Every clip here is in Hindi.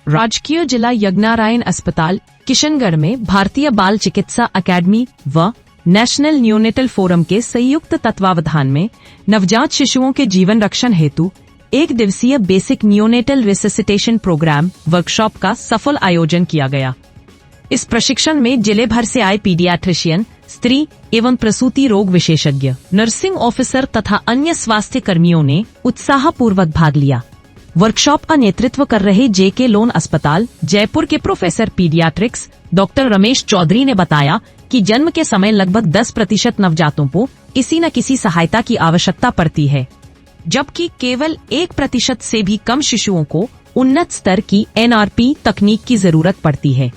राजकीय जिला यज्ञनारायण अस्पताल किशनगढ़ में भारतीय बाल चिकित्सा अकादमी व नेशनल न्यूनेटल फोरम के संयुक्त तत्वावधान में नवजात शिशुओं के जीवन रक्षण हेतु एक दिवसीय basic neonatal resuscitation programme workshop का सफल आयोजन किया गया। इस प्रशिक्षण में जिले भर से आए पीडियाट्रिशियन, स्त्री एवं प्रसूति रोग विशेषज्ञ, नर्सिंग ऑफिसर तथा अन्य स्वास्थ्य कर्मियों ने उत्साहपूर्वक भाग लिया। वर्कशॉप का नेतृत्व कर रहे जेके लोन अस्पताल जयपुर के professor paediatrics doctor Ramesh Chaudhary ने बताया कि जन्म के समय लगभग 10% नवजातों को किसी न किसी सहायता की आवश्यकता पड़ती है, जबकि केवल 1% से भी कम शिशुओं को उन्नत स्तर की NRP तकनीक की जरूरत पड़ती है।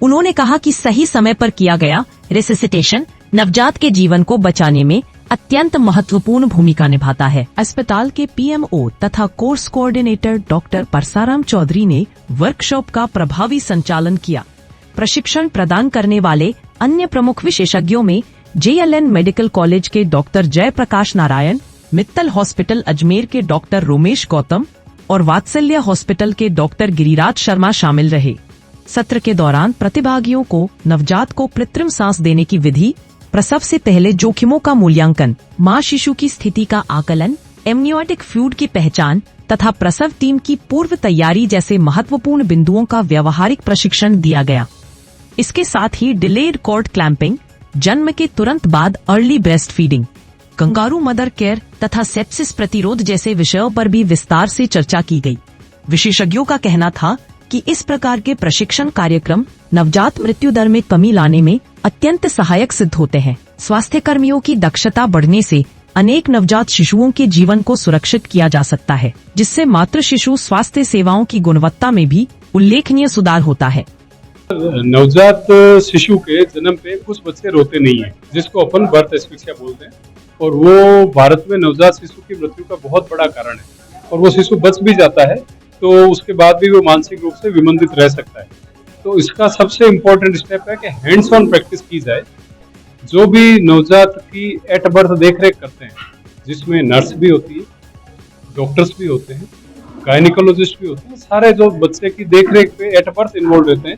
उन्होंने कहा कि सही समय पर किया गया रिससिटेशन नवजात के जीवन को बचाने में अत्यंत महत्वपूर्ण भूमिका निभाता है। अस्पताल के PMO तथा course coordinator doctor Parsaram Chaudhary ने वर्कशॉप का प्रभावी संचालन किया। प्रशिक्षण प्रदान करने वाले अन्य प्रमुख विशेषज्ञों में JLN मेडिकल कॉलेज के डॉक्टर जयप्रकाश नारायण, मित्तल हॉस्पिटल अजमेर के डॉक्टर रोमेश गौतम और वात्सल्य हॉस्पिटल के डॉक्टर गिरिराज शर्मा शामिल रहे। सत्र के दौरान प्रतिभागियों को नवजात को कृत्रिम सांस देने की विधि, प्रसव से पहले जोखिमों का मूल्यांकन, मां शिशु की स्थिति का आकलन, एमनियोटिक फ्लूइड की पहचान तथा प्रसव टीम की पूर्व तैयारी जैसे महत्वपूर्ण बिंदुओं का व्यावहारिक प्रशिक्षण दिया गया। इसके साथ ही डिलेड कॉर्ड क्लैंपिंग, जन्म के तुरंत बाद early breast feeding, kangaroo mother care तथा सेप्सिस प्रतिरोध जैसे विषयों पर भी विस्तार से चर्चा की गई। विशेषज्ञों का कहना था कि इस प्रकार के प्रशिक्षण कार्यक्रम नवजात मृत्यु दर में कमी लाने में अत्यंत सहायक सिद्ध होते हैं। स्वास्थ्य कर्मियों की दक्षता बढ़ने से अनेक नवजात शिशुओं के जीवन को सुरक्षित किया जा सकता है, जिससे मातृ शिशु स्वास्थ्य सेवाओं की गुणवत्ता में भी उल्लेखनीय सुधार होता है। नवजात शिशु के जन्म पे कुछ बच्चे रोते नहीं है, जिसको अपन बर्थ एस्फिक्सिया बोलते हैं, और वो भारत में नवजात शिशु की मृत्यु का बहुत बड़ा कारण है। और वो शिशु बच भी जाता है तो उसके बाद भी वो मानसिक रूप से विमंदित रह सकता है। तो इसका सबसे इम्पोर्टेंट स्टेप है कि हैंड्स ऑन प्रैक्टिस की जाए। जो भी नवजात की एट बर्थ देख रेख करते हैं, जिसमें नर्स भी होती है, डॉक्टर्स भी होते हैं, गायनिकोलॉजिस्ट भी होते हैं, सारे जो बच्चे की देख रेख पे एट बर्थ इन्वॉल्व रहते हैं,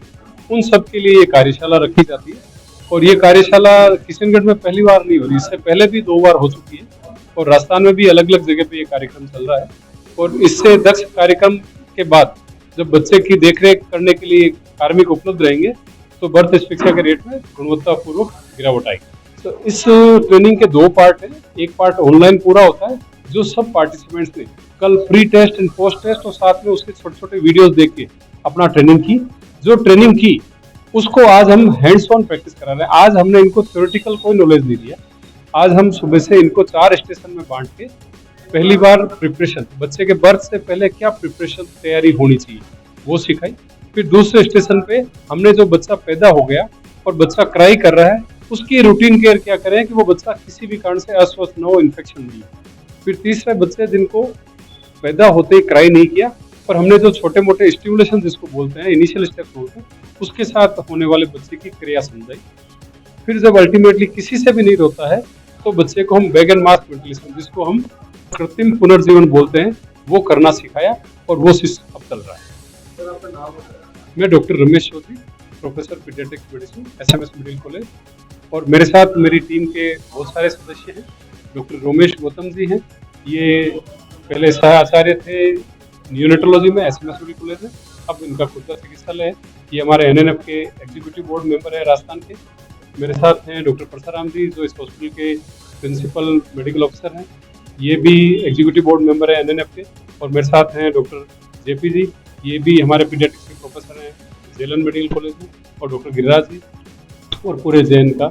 उन सब के लिए ये कार्यशाला रखी जाती है। और ये कार्यशाला किशनगढ़ में पहली बार नहीं हो रही, इससे पहले भी 2 बार हो चुकी है और राजस्थान में भी अलग अलग जगह पे ये कार्यक्रम चल रहा है। और इससे दक्ष कार्यक्रम के बाद जब बच्चे की देखरेख करने के लिए कार्मिक उपलब्ध रहेंगे तो बर्थ एस्फिक्सिया के रेट में गुणवत्तापूर्वक गिरावट आएगी। तो इस ट्रेनिंग के 2 पार्ट हैं। एक पार्ट ऑनलाइन पूरा होता है, जो सब पार्टिसिपेंट्स ने कल pre test and post test और साथ में उसके छोटे छोटे वीडियोस देख के अपना ट्रेनिंग की। जो ट्रेनिंग की उसको आज हम हैंड्स ऑन प्रैक्टिस करा रहे हैं। आज हमने इनको थ्योरेटिकल कोई नॉलेज नहीं दिया। आज हम सुबह से इनको 4 स्टेशन में बांट के पहली बार प्रिपरेशन, बच्चे के बर्थ से पहले क्या प्रिपरेशन तैयारी होनी चाहिए वो सिखाई। फिर दूसरे स्टेशन पे हमने जो बच्चा पैदा हो गया और बच्चा क्राई कर रहा है, उसकी रूटीन केयर क्या करें कि वो बच्चा किसी भी कारण से अस्वस्थ न हो, इन्फेक्शन नहीं हो। फिर तीसरे बच्चे जिनको पैदा होते ही क्राई नहीं किया और हमने जो छोटे मोटे स्टिमुलेशन जिसको बोलते हैं, इनिशियल स्टेप्स बोलते हैं, उसके साथ होने वाले बच्चे की क्रिया समझाई। फिर जब अल्टीमेटली किसी से भी नहीं रोता है तो बच्चे को हम बैग एंड मास्क वेंटिलेशन, जिसको हम कृत्रिम पुनर्जीवन बोलते हैं, वो करना सिखाया और वो सिस्टम अब चल रहा है। मैं doctor Ramesh Chaudhary, professor paediatrics medicine, SMS medical college, और मेरे साथ मेरी टीम के बहुत सारे सदस्य हैं। डॉक्टर रोमेश गौतम जी हैं, ये पहले सह आचार्य थे न्यूनेटोलॉजी में SMS मेडिकल कॉलेज में, अब इनका खुद का चिकित्सालय है। ये हमारे NNF के एग्जीक्यूटिव बोर्ड मेंबर है राजस्थान के। मेरे साथ हैं डॉक्टर परसाराम जी, जो इस हॉस्पिटल के प्रिंसिपल मेडिकल ऑफिसर हैं, ये भी एग्जीक्यूटिव बोर्ड मेंबर है NNF के। और मेरे साथ हैं डॉक्टर JP जी, ये भी हमारे पीडियाट्रिक्स के प्रोफेसर हैं JLN मेडिकल कॉलेज में, और डॉक्टर गिरिराज जी और पूरे JN का